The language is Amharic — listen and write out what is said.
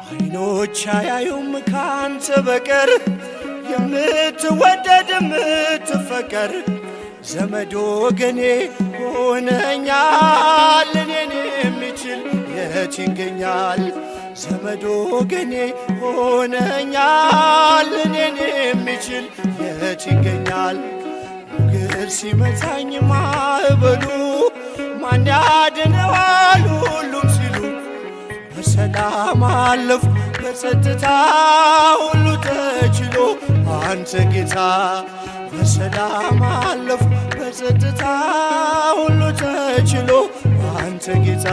አይኖች አያዩም ካንተ በቀር የምትወደድ የምትፈቀር ዘመድ ወገኔ ሆነኛል እኔን የሚችል የት ይገኛል? ዘመድ ወገኔ ሆነኛል እኔን የሚችል የት ይገኛል? ሞገድ ሲመታኝ ማዕበሉ ማን ያድነዋል ሁሉም ሲሉ በሰላም አለፉ በጸጥታ ሁሉ ተችሎ አንተ ጌታ በሰላም አለፉ በጸጥታ ሁሉ ተችሎ አንተ ጌታ